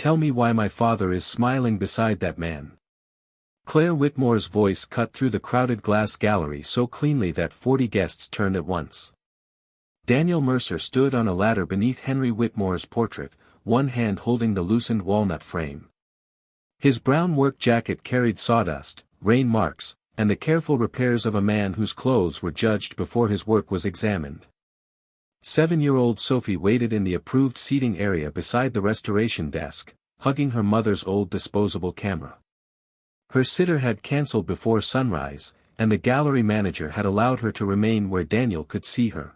Tell me why my father is smiling beside that man. Claire Whitmore's voice cut through the crowded glass gallery so cleanly that 40 guests turned at once. Daniel Mercer stood on a ladder beneath Henry Whitmore's portrait, one hand holding the loosened walnut frame. His brown work jacket carried sawdust, rain marks, and the careful repairs of a man whose clothes were judged before his work was examined. 7-year-old Sophie waited in the approved seating area beside the restoration desk, hugging her mother's old disposable camera. Her sitter had cancelled before sunrise, and the gallery manager had allowed her to remain where Daniel could see her.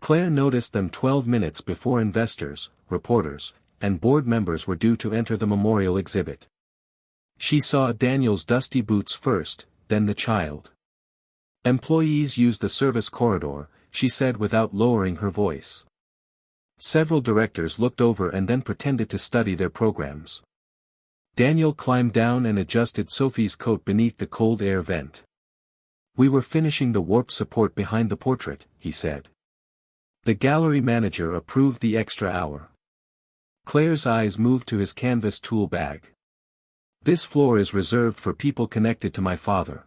Claire noticed them 12 minutes before investors, reporters, and board members were due to enter the memorial exhibit. She saw Daniel's dusty boots first, then the child. Employees use the service corridor, she said without lowering her voice. Several directors looked over and then pretended to study their programs. Daniel climbed down and adjusted Sophie's coat beneath the cold air vent. We were finishing the warp support behind the portrait, he said. The gallery manager approved the extra hour. Claire's eyes moved to his canvas tool bag. This floor is reserved for people connected to my father.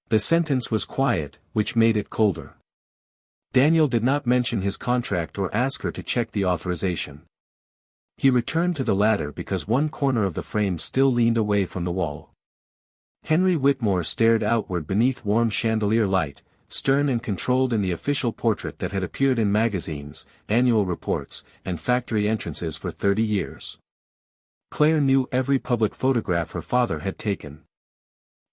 The sentence was quiet, which made it colder. Daniel did not mention his contract or ask her to check the authorization. He returned to the ladder because one corner of the frame still leaned away from the wall. Henry Whitmore stared outward beneath warm chandelier light, stern and controlled in the official portrait that had appeared in magazines, annual reports, and factory entrances for 30 years. Claire knew every public photograph her father had taken.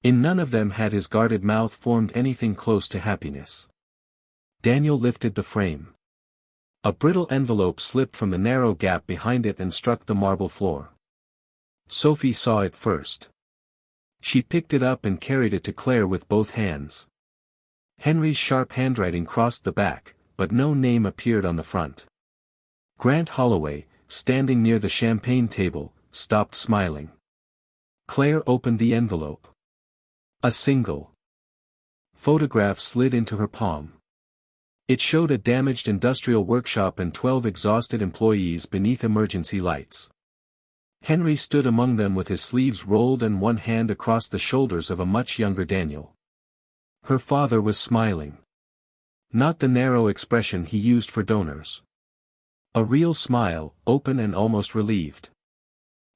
In none of them had his guarded mouth formed anything close to happiness. Daniel lifted the frame. A brittle envelope slipped from the narrow gap behind it and struck the marble floor. Sophie saw it first. She picked it up and carried it to Claire with both hands. Henry's sharp handwriting crossed the back, but no name appeared on the front. Grant Holloway, standing near the champagne table, stopped smiling. Claire opened the envelope. A single photograph slid into her palm. It showed a damaged industrial workshop and 12 exhausted employees beneath emergency lights. Henry stood among them with his sleeves rolled and one hand across the shoulders of a much younger Daniel. Her father was smiling. Not the narrow expression he used for donors. A real smile, open and almost relieved.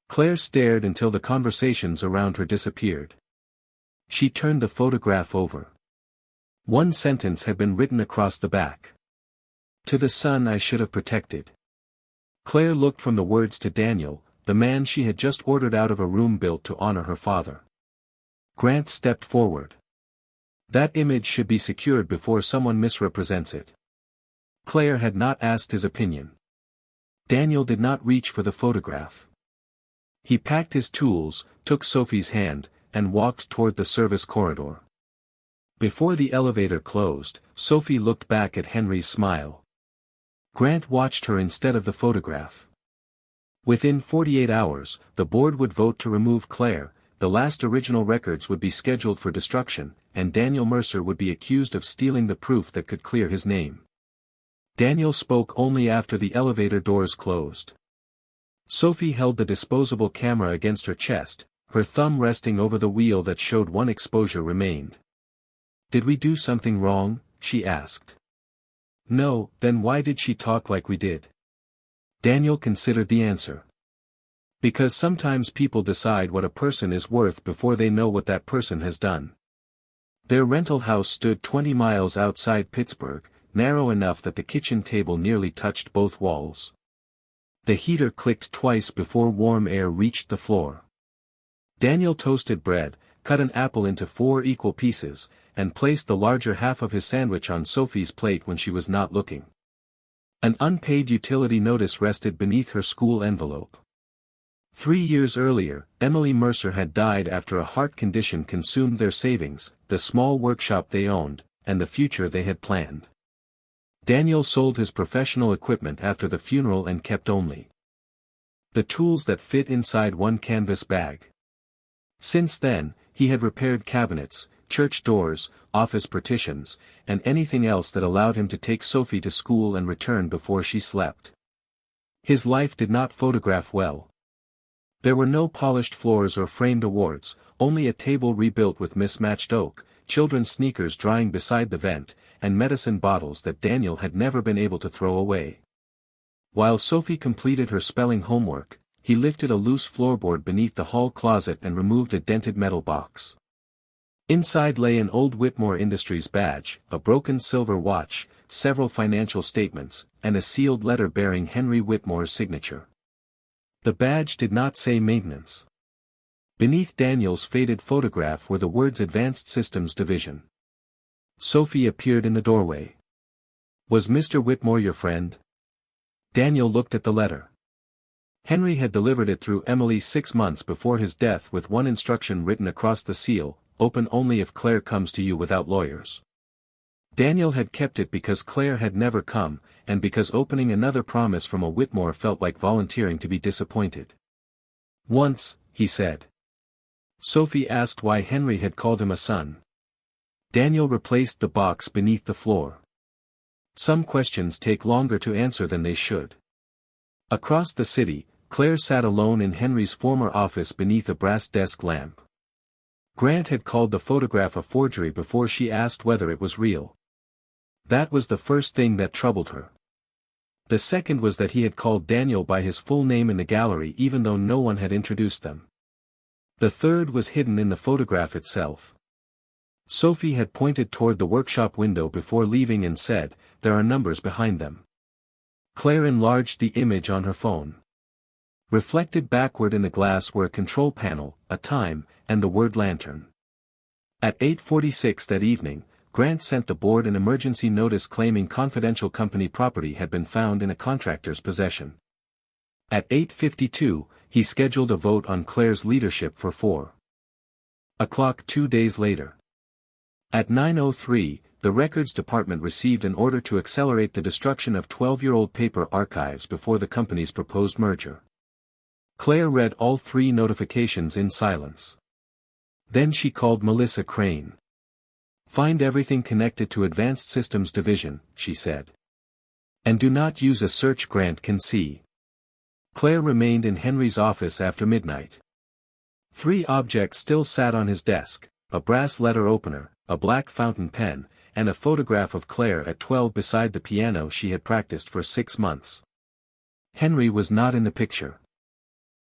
Claire stared until the conversations around her disappeared. She turned the photograph over. One sentence had been written across the back. To the son I should have protected. Claire looked from the words to Daniel, the man she had just ordered out of a room built to honor her father. Grant stepped forward. That image should be secured before someone misrepresents it. Claire had not asked his opinion. Daniel did not reach for the photograph. He packed his tools, took Sophie's hand, and walked toward the service corridor. Before the elevator closed, Sophie looked back at Henry's smile. Grant watched her instead of the photograph. Within 48 hours, the board would vote to remove Claire, the last original records would be scheduled for destruction, and Daniel Mercer would be accused of stealing the proof that could clear his name. Daniel spoke only after the elevator doors closed. Sophie held the disposable camera against her chest, her thumb resting over the wheel that showed one exposure remained. Did we do something wrong? She asked. No, then why did she talk like we did? Daniel considered the answer. Because sometimes people decide what a person is worth before they know what that person has done. Their rental house stood 20 miles outside Pittsburgh, narrow enough that the kitchen table nearly touched both walls. The heater clicked twice before warm air reached the floor. Daniel toasted bread, cut an apple into 4 equal pieces, and placed the larger half of his sandwich on Sophie's plate when she was not looking. An unpaid utility notice rested beneath her school envelope. 3 years earlier, Emily Mercer had died after a heart condition consumed their savings, the small workshop they owned, and the future they had planned. Daniel sold his professional equipment after the funeral and kept only the tools that fit inside one canvas bag. Since then, he had repaired cabinets, church doors, office partitions, and anything else that allowed him to take Sophie to school and return before she slept. His life did not photograph well. There were no polished floors or framed awards, only a table rebuilt with mismatched oak, children's sneakers drying beside the vent, and medicine bottles that Daniel had never been able to throw away. While Sophie completed her spelling homework, he lifted a loose floorboard beneath the hall closet and removed a dented metal box. Inside lay an old Whitmore Industries badge, a broken silver watch, several financial statements, and a sealed letter bearing Henry Whitmore's signature. The badge did not say maintenance. Beneath Daniel's faded photograph were the words Advanced Systems Division. Sophie appeared in the doorway. "Was Mr. Whitmore your friend?" Daniel looked at the letter. Henry had delivered it through Emily 6 months before his death with one instruction written across the seal: "Open only if Claire comes to you without lawyers." Daniel had kept it because Claire had never come, and because opening another promise from a Whitmore felt like volunteering to be disappointed. "Once," he said. Sophie asked why Henry had called him a son. Daniel replaced the box beneath the floor. Some questions take longer to answer than they should. Across the city, Claire sat alone in Henry's former office beneath a brass desk lamp. Grant had called the photograph a forgery before she asked whether it was real. That was the first thing that troubled her. The second was that he had called Daniel by his full name in the gallery even though no one had introduced them. The third was hidden in the photograph itself. Sophie had pointed toward the workshop window before leaving and said, "There are numbers behind them." Claire enlarged the image on her phone. Reflected backward in the glass were a control panel, a time, and the word lantern. At 8:46 that evening, Grant sent the board an emergency notice claiming confidential company property had been found in a contractor's possession. At 8:52, he scheduled a vote on Claire's leadership for 4:00 2 days later. At 9:03, the Records Department received an order to accelerate the destruction of 12-year-old paper archives before the company's proposed merger. Claire read all 3 notifications in silence. Then she called Melissa Crane. "Find everything connected to Advanced Systems Division," she said. "And do not use a search Grant can see." Claire remained in Henry's office after midnight. 3 objects still sat on his desk: a brass letter opener, a black fountain pen, and a photograph of Claire at 12 beside the piano she had practiced for 6 months. Henry was not in the picture.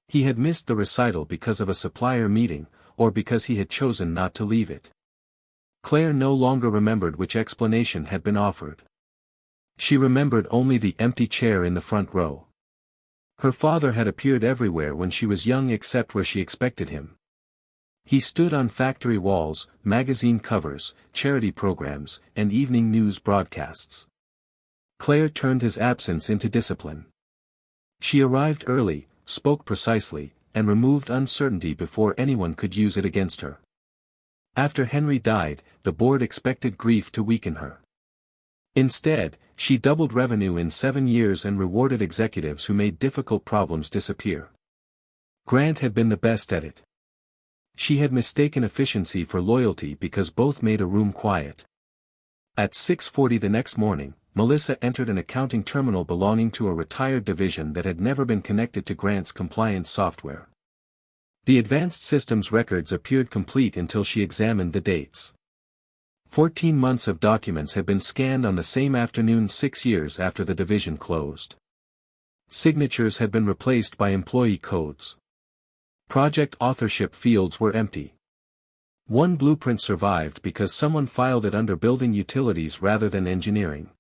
He had missed the recital because of a supplier meeting, or because he had chosen not to leave it. Claire no longer remembered which explanation had been offered. She remembered only the empty chair in the front row. Her father had appeared everywhere when she was young except where she expected him. He stood on factory walls, magazine covers, charity programs, and evening news broadcasts. Claire turned his absence into discipline. She arrived early, spoke precisely, and removed uncertainty before anyone could use it against her. After Henry died, the board expected grief to weaken her. Instead, she doubled revenue in 7 years and rewarded executives who made difficult problems disappear. Grant had been the best at it. She had mistaken efficiency for loyalty because both made a room quiet. At 6:40 the next morning, Melissa entered an accounting terminal belonging to a retired division that had never been connected to Grant's compliance software. The Advanced Systems records appeared complete until she examined the dates. 14 months of documents had been scanned on the same afternoon 6 years after the division closed. Signatures had been replaced by employee codes. Project authorship fields were empty. One blueprint survived because someone filed it under building utilities rather than engineering.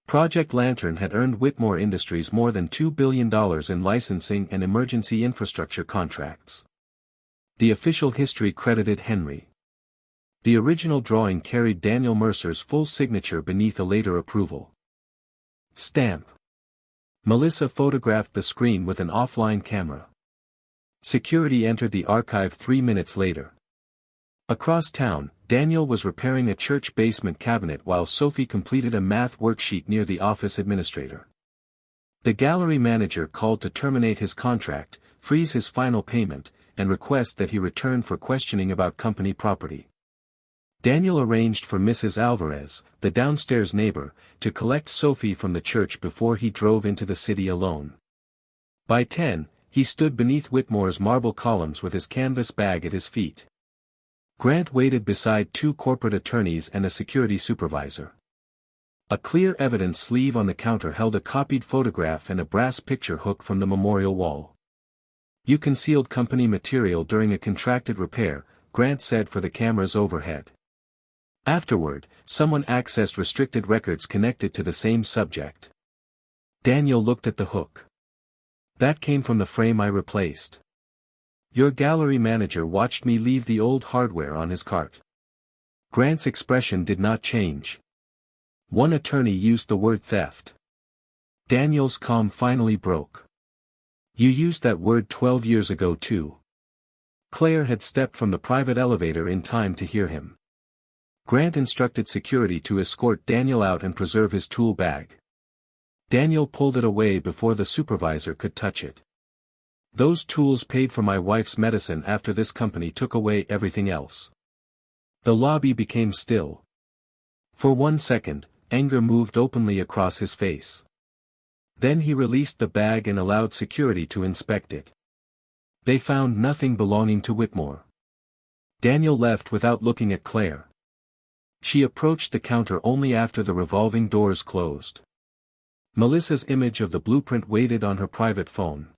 Project Lantern had earned Whitmore Industries more than $2 billion in licensing and emergency infrastructure contracts. The official history credited Henry. The original drawing carried Daniel Mercer's full signature beneath a later approval stamp. Melissa photographed the screen with an offline camera. Security entered the archive 3 minutes later. Across town, Daniel was repairing a church basement cabinet while Sophie completed a math worksheet near the office administrator. The gallery manager called to terminate his contract, freeze his final payment, and request that he return for questioning about company property. Daniel arranged for Mrs. Alvarez, the downstairs neighbor, to collect Sophie from the church before he drove into the city alone. By 10, he stood beneath Whitmore's marble columns with his canvas bag at his feet. Grant waited beside two corporate attorneys and a security supervisor. A clear evidence sleeve on the counter held a copied photograph and a brass picture hook from the memorial wall. "You concealed company material during a contracted repair," Grant said for the camera's overhead. Afterward, someone accessed restricted records connected to the same subject. Daniel looked at the hook. "That came from the frame I replaced. Your gallery manager watched me leave the old hardware on his cart." Grant's expression did not change. One attorney used the word theft. Daniel's calm finally broke. "You used that word 12 years ago too." Claire had stepped from the private elevator in time to hear him. Grant instructed security to escort Daniel out and preserve his tool bag. Daniel pulled it away before the supervisor could touch it. "Those tools paid for my wife's medicine after this company took away everything else." The lobby became still. For 1 second, anger moved openly across his face. Then he released the bag and allowed security to inspect it. They found nothing belonging to Whitmore. Daniel left without looking at Claire. She approached the counter only after the revolving doors closed. Melissa's image of the blueprint waited on her private phone.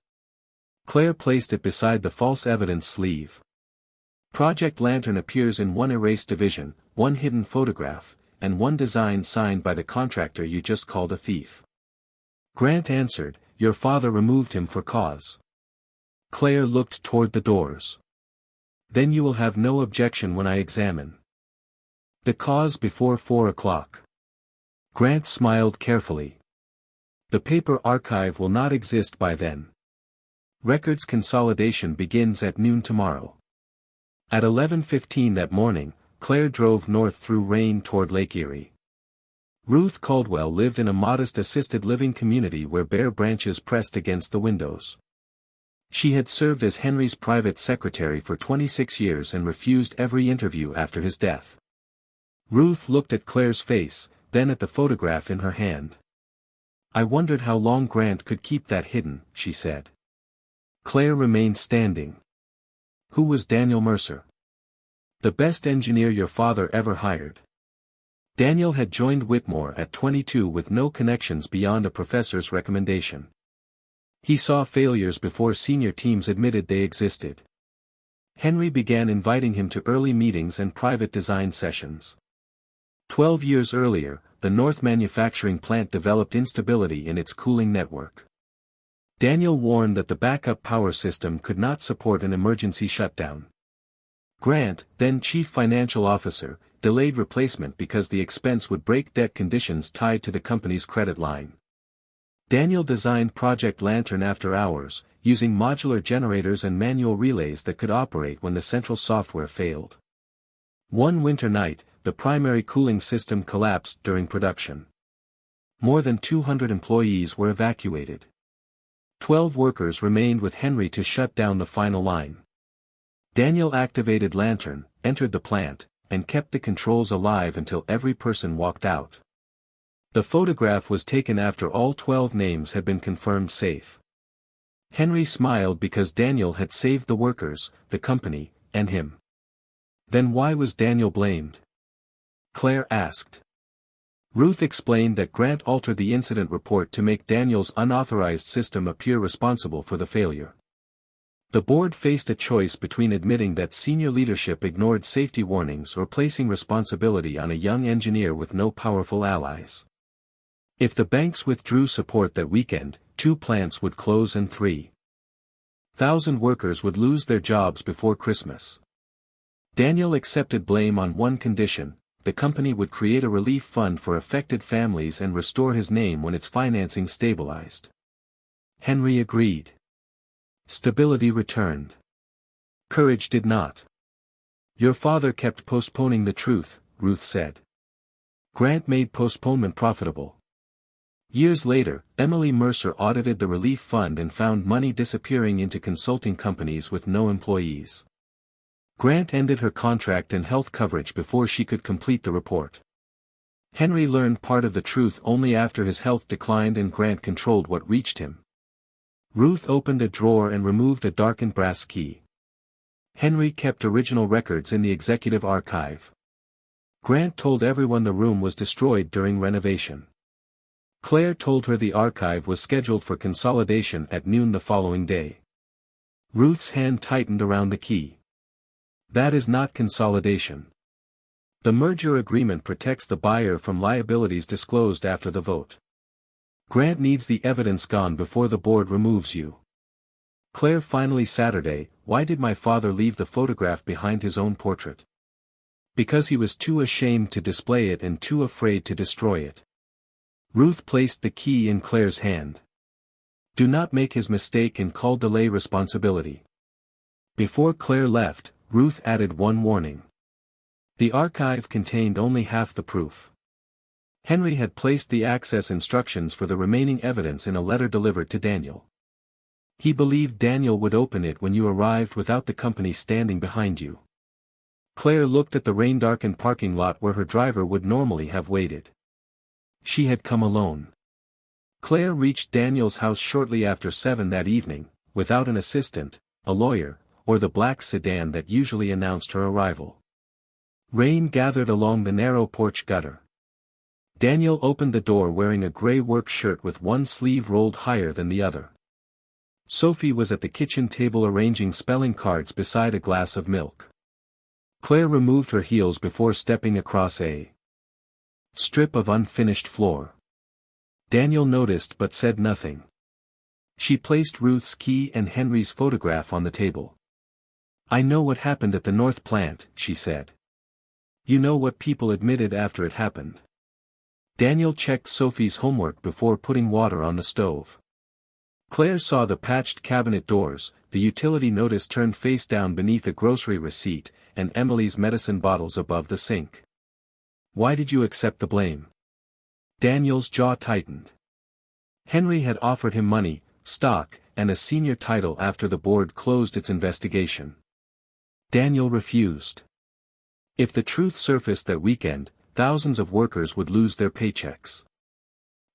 Claire placed it beside the false evidence sleeve. Project Lantern appears in one erased division, one hidden photograph, and one design signed by the contractor you just called a thief. Grant answered, "Your father removed him for cause." Claire looked toward the doors. "Then you will have no objection when I examine the cause before 4 o'clock. Grant smiled carefully. "The paper archive will not exist by then. Records consolidation begins at noon tomorrow." At 11:15 that morning, Claire drove north through rain toward Lake Erie. Ruth Caldwell lived in a modest assisted living community where bare branches pressed against the windows. She had served as Henry's private secretary for 26 years and refused every interview after his death. Ruth looked at Claire's face, then at the photograph in her hand. "I wondered how long Grant could keep that hidden," she said. Claire remained standing. "Who was Daniel Mercer?" "The best engineer your father ever hired." Daniel had joined Whitmore at 22 with no connections beyond a professor's recommendation. He saw failures before senior teams admitted they existed. Henry began inviting him to early meetings and private design sessions. 12 years earlier, the North manufacturing plant developed instability in its cooling network. Daniel warned that the backup power system could not support an emergency shutdown. Grant, then chief financial officer, delayed replacement because the expense would break debt conditions tied to the company's credit line. Daniel designed Project Lantern after hours, using modular generators and manual relays that could operate when the central software failed. One winter night, the primary cooling system collapsed during production. More than 200 employees were evacuated. 12 workers remained with Henry to shut down the final line. Daniel activated Lantern, entered the plant, and kept the controls alive until every person walked out. The photograph was taken after all 12 names had been confirmed safe. Henry smiled because Daniel had saved the workers, the company, and him. Then why was Daniel blamed? Claire asked. Ruth explained that Grant altered the incident report to make Daniel's unauthorized system appear responsible for the failure. The board faced a choice between admitting that senior leadership ignored safety warnings or placing responsibility on a young engineer with no powerful allies. If the banks withdrew support that weekend, 2 plants would close and 3,000 workers would lose their jobs before Christmas. Daniel accepted blame on one condition: the company would create a relief fund for affected families and restore his name when its financing stabilized. Henry agreed. Stability returned. Courage did not. Your father kept postponing the truth, Ruth said. Grant made postponement profitable. Years later, Emily Mercer audited the relief fund and found money disappearing into consulting companies with no employees. Grant ended her contract and health coverage before she could complete the report. Henry learned part of the truth only after his health declined and Grant controlled what reached him. Ruth opened a drawer and removed a darkened brass key. Henry kept original records in the executive archive. Grant told everyone the room was destroyed during renovation. Claire told her the archive was scheduled for consolidation at noon the following day. Ruth's hand tightened around the key. That is not consolidation. The merger agreement protects the buyer from liabilities disclosed after the vote. Grant needs the evidence gone before the board removes you. Claire finally Saturday, why did my father leave the photograph behind his own portrait? Because he was too ashamed to display it and too afraid to destroy it. Ruth placed the key in Claire's hand. Do not make his mistake and call delay responsibility. Before Claire left, Ruth added one warning. The archive contained only half the proof. Henry had placed the access instructions for the remaining evidence in a letter delivered to Daniel. He believed Daniel would open it when you arrived without the company standing behind you. Claire looked at the rain-darkened parking lot where her driver would normally have waited. She had come alone. Claire reached Daniel's house shortly after 7 that evening, without an assistant, a lawyer, or the black sedan that usually announced her arrival. Rain gathered along the narrow porch gutter. Daniel opened the door wearing a gray work shirt with one sleeve rolled higher than the other. Sophie was at the kitchen table arranging spelling cards beside a glass of milk. Claire removed her heels before stepping across a strip of unfinished floor. Daniel noticed but said nothing. She placed Ruth's key and Henry's photograph on the table. I know what happened at the North Plant, she said. You know what people admitted after it happened. Daniel checked Sophie's homework before putting water on the stove. Claire saw the patched cabinet doors, the utility notice turned face down beneath a grocery receipt, and Emily's medicine bottles above the sink. Why did you accept the blame? Daniel's jaw tightened. Henry had offered him money, stock, and a senior title after the board closed its investigation. Daniel refused. If the truth surfaced that weekend, thousands of workers would lose their paychecks.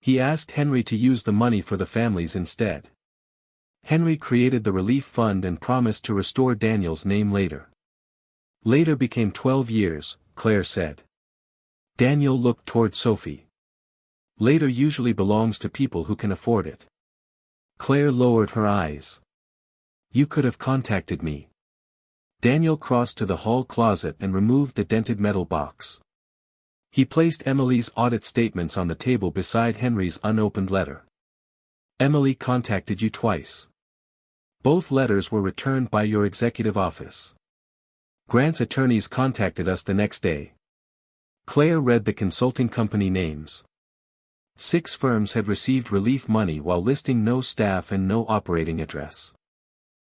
He asked Henry to use the money for the families instead. Henry created the relief fund and promised to restore Daniel's name later. Later became 12 years, Claire said. Daniel looked toward Sophie. Later usually belongs to people who can afford it. Claire lowered her eyes. You could have contacted me. Daniel crossed to the hall closet and removed the dented metal box. He placed Emily's audit statements on the table beside Henry's unopened letter. Emily contacted you twice. Both letters were returned by your executive office. Grant's attorneys contacted us the next day. Claire read the consulting company names. 6 firms had received relief money while listing no staff and no operating address.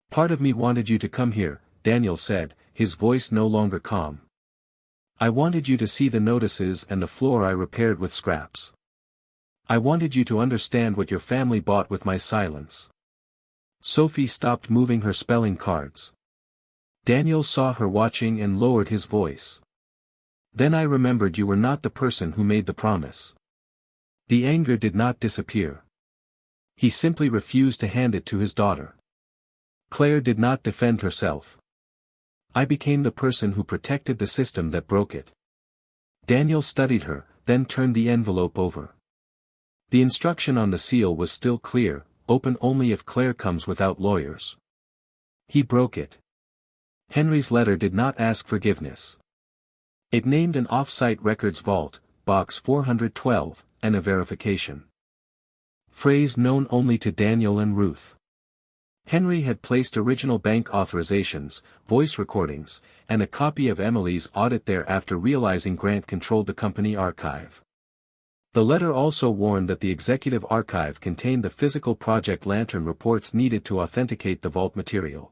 Part of me wanted you to come here, Daniel said, his voice no longer calm. I wanted you to see the notices and the floor I repaired with scraps. I wanted you to understand what your family bought with my silence. Sophie stopped moving her spelling cards. Daniel saw her watching and lowered his voice. Then I remembered you were not the person who made the promise. The anger did not disappear. He simply refused to hand it to his daughter. Claire did not defend herself. I became the person who protected the system that broke it. Daniel studied her, then turned the envelope over. The instruction on the seal was still clear, open only if Claire comes without lawyers. He broke it. Henry's letter did not ask forgiveness. It named an off-site records vault, box 412, and a verification phrase known only to Daniel and Ruth. Henry had placed original bank authorizations, voice recordings, and a copy of Emily's audit there after realizing Grant controlled the company archive. The letter also warned that the executive archive contained the physical Project Lantern reports needed to authenticate the vault material.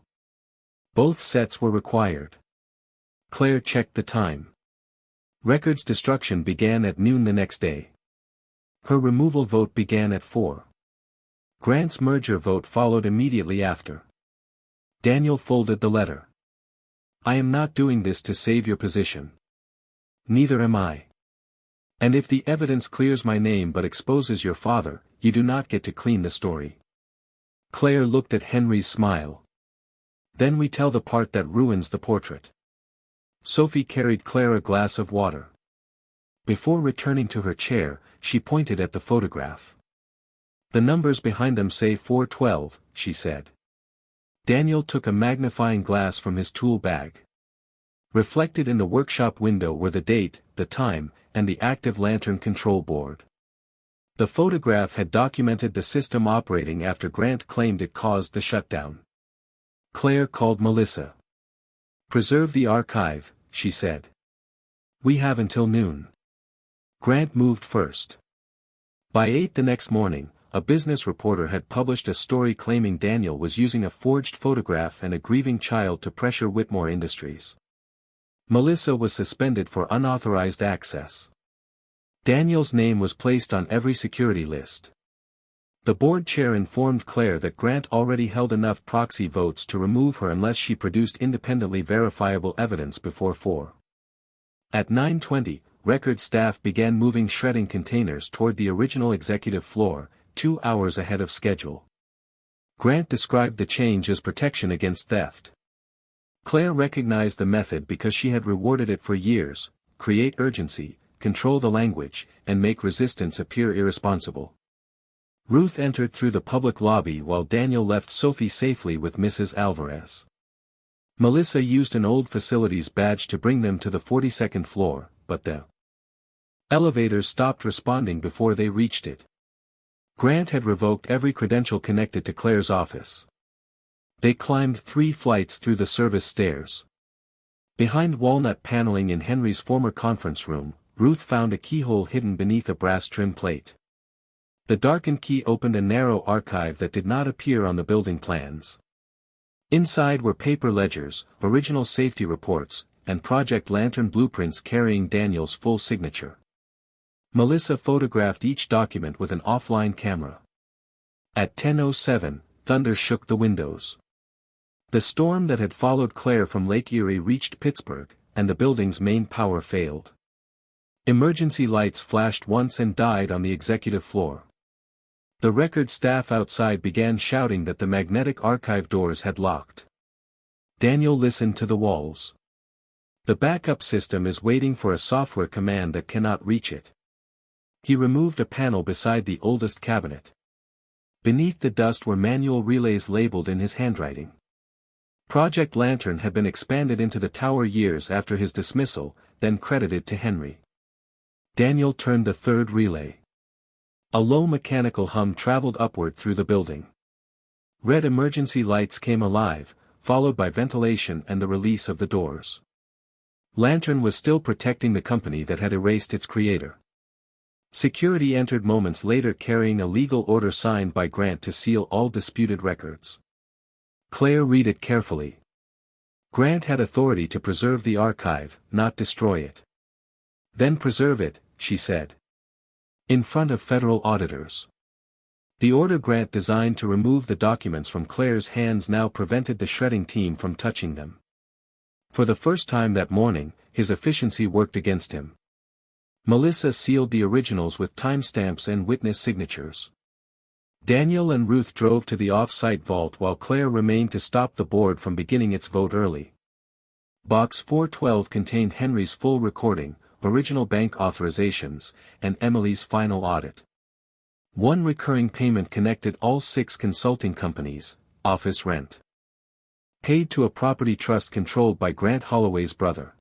Both sets were required. Claire checked the time. Records destruction began at noon the next day. Her removal vote began at 4. Grant's merger vote followed immediately after. Daniel folded the letter. I am not doing this to save your position. Neither am I. And if the evidence clears my name but exposes your father, you do not get to clean the story. Claire looked at Henry's smile. Then we tell the part that ruins the portrait. Sophie carried Claire a glass of water. Before returning to her chair, she pointed at the photograph. The numbers behind them say 412, she said. Daniel took a magnifying glass from his tool bag. Reflected in the workshop window were the date, the time, and the active lantern control board. The photograph had documented the system operating after Grant claimed it caused the shutdown. Claire called Melissa. "Preserve the archive," she said. "We have until noon." Grant moved first. By 8 the next morning, a business reporter had published a story claiming Daniel was using a forged photograph and a grieving child to pressure Whitmore Industries. Melissa was suspended for unauthorized access. Daniel's name was placed on every security list. The board chair informed Claire that Grant already held enough proxy votes to remove her unless she produced independently verifiable evidence before 4. At 9:20, record staff began moving shredding containers toward the original executive floor, 2 hours ahead of schedule. Grant described the change as protection against theft. Claire recognized the method because she had rewarded it for years: create urgency, control the language, and make resistance appear irresponsible. Ruth entered through the public lobby while Daniel left Sophie safely with Mrs. Alvarez. Melissa used an old facilities badge to bring them to the 42nd floor, but the elevators stopped responding before they reached it. Grant had revoked every credential connected to Claire's office. They climbed 3 flights through the service stairs. Behind walnut paneling in Henry's former conference room, Ruth found a keyhole hidden beneath a brass trim plate. The darkened key opened a narrow archive that did not appear on the building plans. Inside were paper ledgers, original safety reports, and Project Lantern blueprints carrying Daniel's full signature. Melissa photographed each document with an offline camera. At 10:07, thunder shook the windows. The storm that had followed Claire from Lake Erie reached Pittsburgh, and the building's main power failed. Emergency lights flashed once and died on the executive floor. The record staff outside began shouting that the magnetic archive doors had locked. Daniel listened to the walls. The backup system is waiting for a software command that cannot reach it. He removed a panel beside the oldest cabinet. Beneath the dust were manual relays labeled in his handwriting. Project Lantern had been expanded into the tower years after his dismissal, then credited to Henry. Daniel turned the 3rd relay. A low mechanical hum traveled upward through the building. Red emergency lights came alive, followed by ventilation and the release of the doors. Lantern was still protecting the company that had erased its creator. Security entered moments later carrying a legal order signed by Grant to seal all disputed records. Claire read it carefully. Grant had authority to preserve the archive, not destroy it. Then preserve it, she said. In front of federal auditors. The order Grant designed to remove the documents from Claire's hands now prevented the shredding team from touching them. For the first time that morning, his efficiency worked against him. Melissa sealed the originals with timestamps and witness signatures. Daniel and Ruth drove to the off-site vault while Claire remained to stop the board from beginning its vote early. Box 412 contained Henry's full recording, original bank authorizations, and Emily's final audit. One recurring payment connected all 6 consulting companies: office rent. Paid to a property trust controlled by Grant Holloway's brother.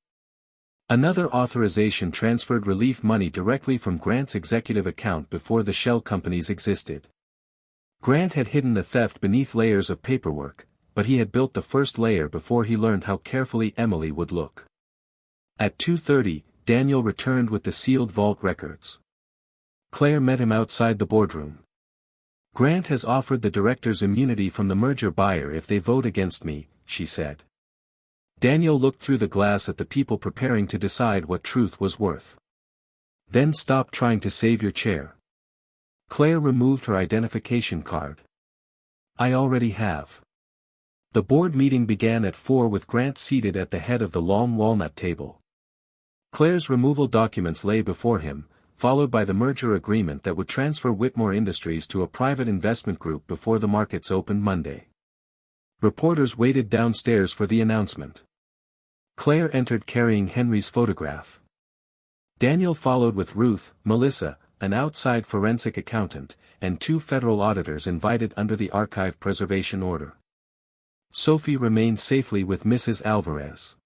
Another authorization transferred relief money directly from Grant's executive account before the shell companies existed. Grant had hidden the theft beneath layers of paperwork, but he had built the first layer before he learned how carefully Emily would look. At 2:30, Daniel returned with the sealed vault records. Claire met him outside the boardroom. "Grant has offered the directors immunity from the merger buyer if they vote against me," she said. Daniel looked through the glass at the people preparing to decide what truth was worth. "Then stop trying to save your chair." Claire removed her identification card. "I already have." The board meeting began at 4 with Grant seated at the head of the long walnut table. Claire's removal documents lay before him, followed by the merger agreement that would transfer Whitmore Industries to a private investment group before the markets opened Monday. Reporters waited downstairs for the announcement. Claire entered carrying Henry's photograph. Daniel followed with Ruth, Melissa, an outside forensic accountant, and 2 federal auditors invited under the archive preservation order. Sophie remained safely with Mrs. Alvarez.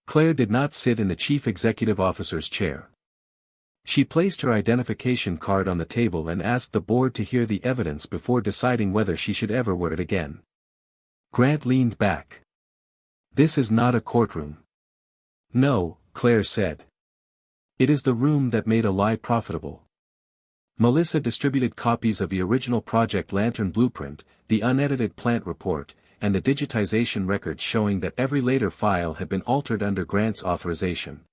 Claire did not sit in the chief executive officer's chair. She placed her identification card on the table and asked the board to hear the evidence before deciding whether she should ever wear it again. Grant leaned back. "This is not a courtroom." "No," Claire said. "It is the room that made a lie profitable." Melissa distributed copies of the original Project Lantern blueprint, the unedited plant report, and the digitization records showing that every later file had been altered under Grant's authorization.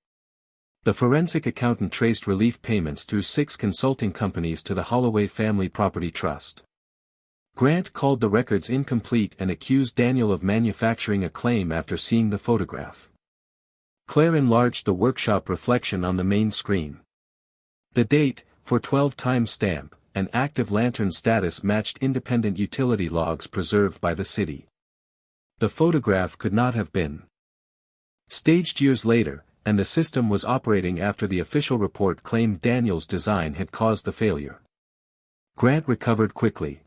The forensic accountant traced relief payments through 6 consulting companies to the Holloway Family Property Trust. Grant called the records incomplete and accused Daniel of manufacturing a claim after seeing the photograph. Claire enlarged the workshop reflection on the main screen. The date, 4/12 time-stamp, and active lantern status matched independent utility logs preserved by the city. The photograph could not have been staged years later, and the system was operating after the official report claimed Daniel's design had caused the failure. Grant recovered quickly.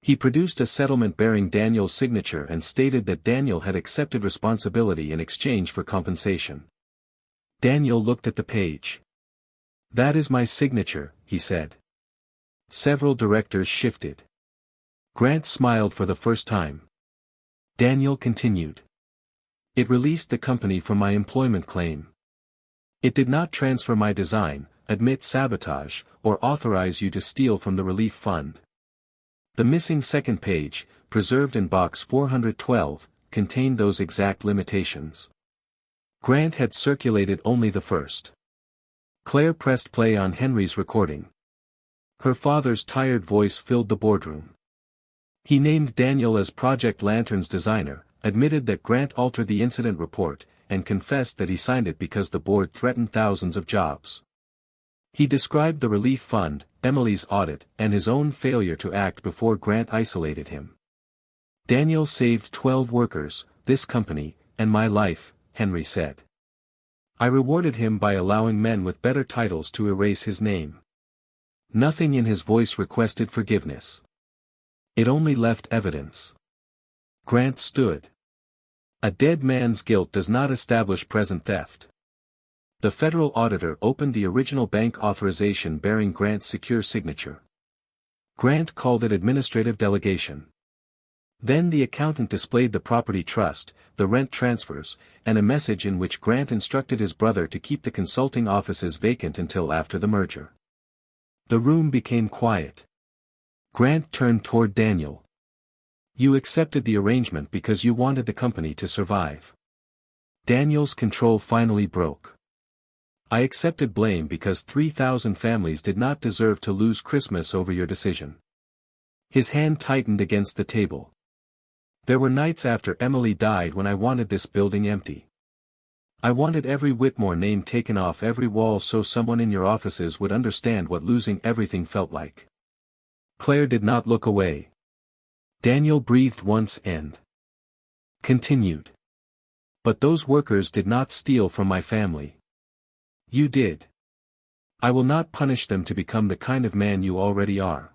He produced a settlement bearing Daniel's signature and stated that Daniel had accepted responsibility in exchange for compensation. Daniel looked at the page. "That is my signature," he said. Several directors shifted. Grant smiled for the first time. Daniel continued. "It released the company from my employment claim. It did not transfer my design, admit sabotage, or authorize you to steal from the relief fund." The missing second page, preserved in box 412, contained those exact limitations. Grant had circulated only the first. Claire pressed play on Henry's recording. Her father's tired voice filled the boardroom. He named Daniel as Project Lantern's designer, admitted that Grant altered the incident report, and confessed that he signed it because the board threatened thousands of jobs. He described the relief fund, Emily's audit, and his own failure to act before Grant isolated him. "Daniel saved 12 workers, this company, and my life," Henry said. "I rewarded him by allowing men with better titles to erase his name." Nothing in his voice requested forgiveness. It only left evidence. Grant stood. A dead man's guilt does not establish present theft. The federal auditor opened the original bank authorization bearing Grant's secure signature. Grant called it administrative delegation. Then the accountant displayed the property trust, the rent transfers, and a message in which Grant instructed his brother to keep the consulting offices vacant until after the merger. The room became quiet. Grant turned toward Daniel. "You accepted the arrangement because you wanted the company to survive." Daniel's control finally broke. "I accepted blame because 3,000 families did not deserve to lose Christmas over your decision." His hand tightened against the table. "There were nights after Emily died when I wanted this building empty. I wanted every Whitmore name taken off every wall so someone in your offices would understand what losing everything felt like." Claire did not look away. Daniel breathed once and continued. "But those workers did not steal from my family. You did. I will not punish them to become the kind of man you already are."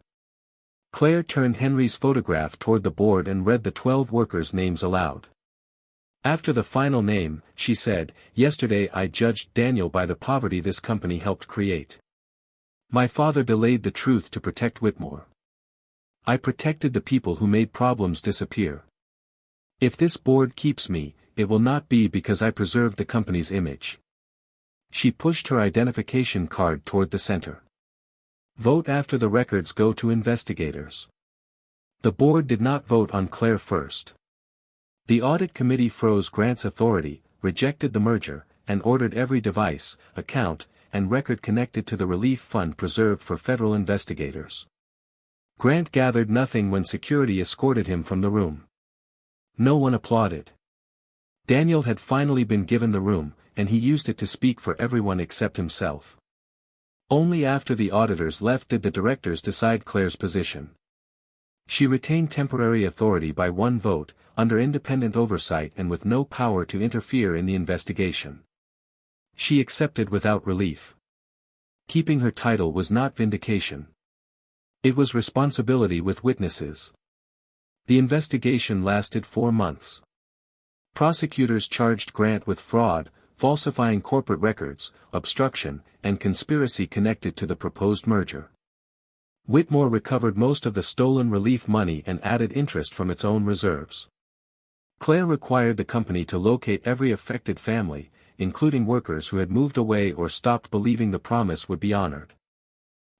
Claire turned Henry's photograph toward the board and read the 12 workers' names aloud. After the final name, she said, "Yesterday I judged Daniel by the poverty this company helped create. My father delayed the truth to protect Whitmore. I protected the people who made problems disappear. If this board keeps me, it will not be because I preserved the company's image." She pushed her identification card toward the center. "Vote after the records go to investigators." The board did not vote on Claire first. The audit committee froze Grant's authority, rejected the merger, and ordered every device, account, and record connected to the relief fund preserved for federal investigators. Grant gathered nothing when security escorted him from the room. No one applauded. Daniel had finally been given the room, and he used it to speak for everyone except himself. Only after the auditors left did the directors decide Claire's position. She retained temporary authority by one vote, under independent oversight and with no power to interfere in the investigation. She accepted without relief. Keeping her title was not vindication. It was responsibility with witnesses. The investigation lasted 4 months. Prosecutors charged Grant with fraud, falsifying corporate records, obstruction, and conspiracy connected to the proposed merger. Whitmore recovered most of the stolen relief money and added interest from its own reserves. Claire required the company to locate every affected family, including workers who had moved away or stopped believing the promise would be honored.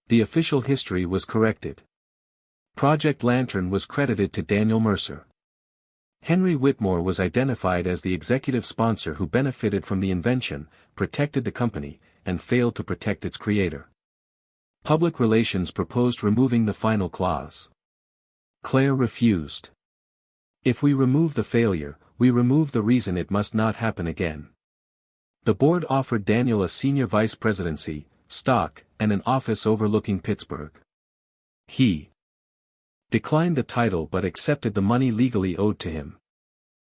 The official history was corrected. Project Lantern was credited to Daniel Mercer. Henry Whitmore was identified as the executive sponsor who benefited from the invention, protected the company, and failed to protect its creator. Public Relations proposed removing the final clause. Claire refused. If we remove the failure, we remove the reason it must not happen again. The board offered Daniel a senior vice presidency, stock, and an office overlooking Pittsburgh. He declined the title but accepted the money legally owed to him.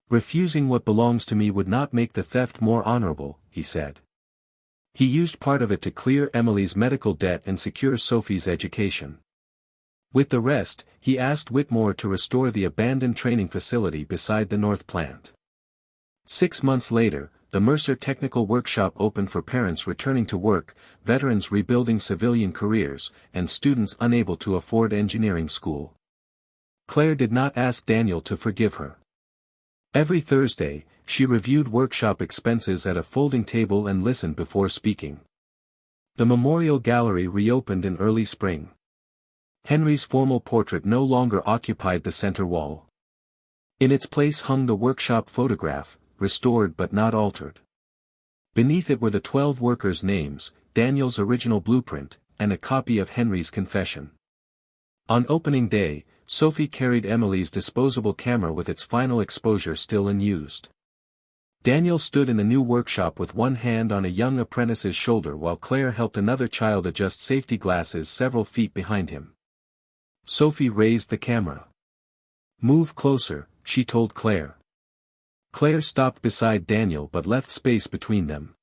"Refusing what belongs to me would not make the theft more honorable," he said. He used part of it to clear Emily's medical debt and secure Sophie's education. With the rest, he asked Whitmore to restore the abandoned training facility beside the North Plant. 6 months later, the Mercer Technical Workshop opened for parents returning to work, veterans rebuilding civilian careers, and students unable to afford engineering school. Claire did not ask Daniel to forgive her. Every Thursday, she reviewed workshop expenses at a folding table and listened before speaking. The memorial gallery reopened in early spring. Henry's formal portrait no longer occupied the center wall. In its place hung the workshop photograph, restored but not altered. Beneath it were the 12 workers' names, Daniel's original blueprint, and a copy of Henry's confession. On opening day, Sophie carried Emily's disposable camera with its final exposure still unused. Daniel stood in the new workshop with one hand on a young apprentice's shoulder while Claire helped another child adjust safety glasses several feet behind him. Sophie raised the camera. "Move closer," she told Claire. Claire stopped beside Daniel but left space between them.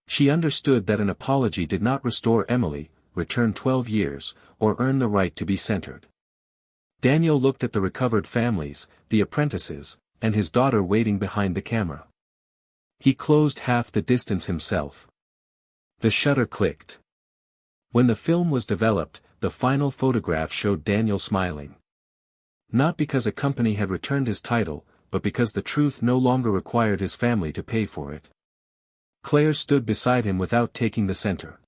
She understood that an apology did not restore Emily, return 12 years, or earn the right to be centered. Daniel looked at the recovered families, the apprentices, and his daughter waiting behind the camera. He closed half the distance himself. The shutter clicked. When the film was developed, the final photograph showed Daniel smiling. Not because a company had returned his title, but because the truth no longer required his family to pay for it. Claire stood beside him without taking the center.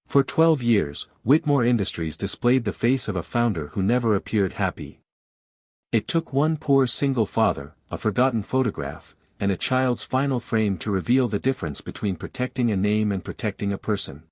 For 12 years, Whitmore Industries displayed the face of a founder who never appeared happy. It took one poor single father, a forgotten photograph, and a child's final frame to reveal the difference between protecting a name and protecting a person.